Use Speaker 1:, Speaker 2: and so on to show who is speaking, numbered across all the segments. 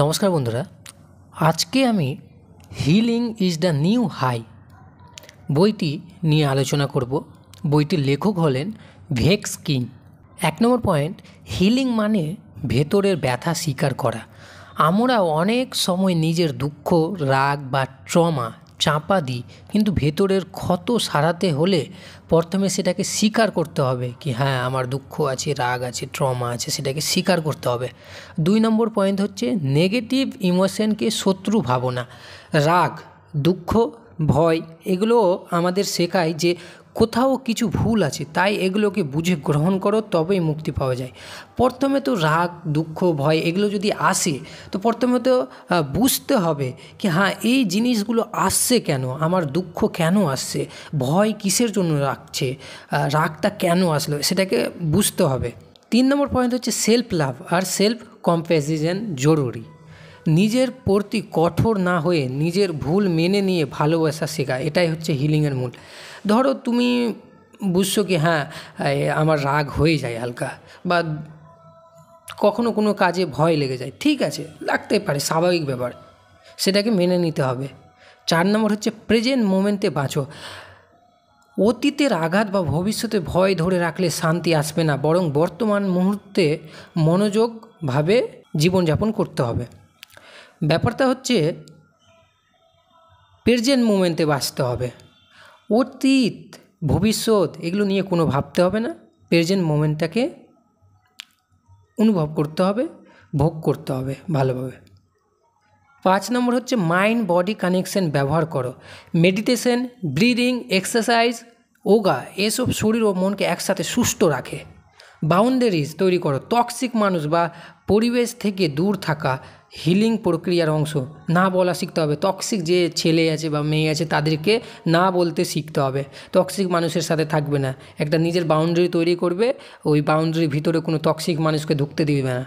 Speaker 1: নমস্কার বন্ধুরা, আজকে আমি healing is the new high বইটি নিয়ে আলোচনা করব। বইটির লেখক হলেন ভেক্স কিং। 1 নম্বর পয়েন্ট, হিলিং মানে ভেতরের ব্যথা স্বীকার করা। আমরা অনেক সময় নিজের দুঃখ, রাগ বা ট্রমা চাপা দিই, কিন্তু ভেতরের ক্ষত সারাতে হলে প্রথমে সেটাকে স্বীকার করতে হবে কি হ্যাঁ আমার দুঃখ আছে, রাগ আছে, ট্রমা আছে, সেটাকে স্বীকার করতে হবে। 2 নম্বর পয়েন্ট হচ্ছে নেগেটিভ ইমোশনকে শত্রু ভাবো না। রাগ, দুঃখ, ভয় এগুলো আমাদের শেখায় যে কোথাও কিছু ভুল আছে, তাই এগুলোকে বুঝে গ্রহণ করো, তবেই মুক্তি পাওয়া যায়। প্রথমে তো রাগ, দুঃখ, ভয় এগুলো যদি আসে তো প্রথমে তো বুঝতে হবে কি হ্যাঁ এই জিনিসগুলো আসছে কেন, আমার দুঃখ কেন আসছে, ভয় কিসের জন্য রাখছে, রাগটা কেন আসলো, সেটাকে বুঝতে হবে। 3 নম্বর পয়েন্ট হচ্ছে সেলফ লাভ আর সেলফ কম্প্যাসিশন জরুরি। নিজের প্রতি কঠোর না হয়ে নিজের ভুল মেনে নিয়ে ভালোবাসা শেখা, এটাই হচ্ছে হিলিংয়ের মূল। ধরো তুমি বুঝছো কি হ্যাঁ আমার রাগ হয়ে যায় হালকা, বা কখনো কোনো কাজে ভয় লেগে যায়, ঠিক আছে, লাগতে পারে, স্বাভাবিক ব্যাপার, সেটাকে মেনে নিতে হবে। 4 নম্বর হচ্ছে প্রেজেন্ট মোমেন্টে বাঁচো। অতীতের আঘাত বা ভবিষ্যতে ভয় ধরে রাখলে শান্তি আসবে না, বরং বর্তমান মুহূর্তে মনোযোগভাবে জীবনযাপন করতে হবে। ব্যাপারটা হচ্ছে প্রেজেন্ট মোমেন্টে বাঁচতে হবে। অতীত, ভবিষ্যৎ এগুলো নিয়ে কোনো ভাবতে হবে না, প্রেজেন্ট মোমেন্টটাকে অনুভব করতে হবে, ভোগ করতে হবে ভালোভাবে। 5 নম্বর হচ্ছে মাইন্ড বডি কানেকশন ব্যবহার করো। মেডিটেশন, ব্রিদিং এক্সারসাইজ, যোগা এসব শরীর ও মনকে একসাথে সুস্থ রাখে। বাউন্ডারিজ তৈরি করো। টক্সিক মানুষ বা পরিবেশ থেকে দূর থাকা হিলিং প্রক্রিয়ার অংশ। না বলা শিখতে হবে। টক্সিক যে ছেলে আছে বা মেয়ে আছে তাদেরকে না বলতে শিখতে হবে। টক্সিক মানুষের সাথে থাকবে না, একটা নিজের বাউন্ডারি তৈরি করবে, ওই বাউন্ডারির ভিতরে কোনো টক্সিক মানুষকে ঢুকতে দিবে না।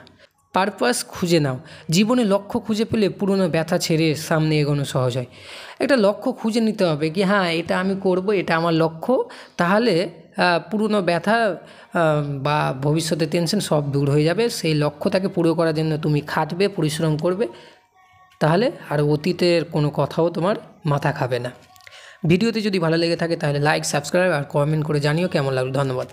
Speaker 1: পারপাস খুঁজে নাও। জীবনে লক্ষ্য খুঁজে পেলে পুরনো ব্যথা ছেড়ে সামনে এগোনো সহজ হয়। একটা লক্ষ্য খুঁজে নিতে হবে কি হ্যাঁ এটা আমি করব, এটা আমার লক্ষ্য, তাহলে পুরনো ব্যথা বা ভবিষ্যতে টেনশন সব দূর হয়ে যাবে। সেই লক্ষ্যটাকে পুরো করার জন্য তুমি খাটবে, পরিশ্রম করবে, তাহলে আর অতীতের কোনো কথাও তোমার মাথা খাবে না। ভিডিওতে যদি ভালো লেগে থাকে তাহলে লাইক, সাবস্ক্রাইব আর কমেন্ট করে জানিও কেমন লাগলো। ধন্যবাদ।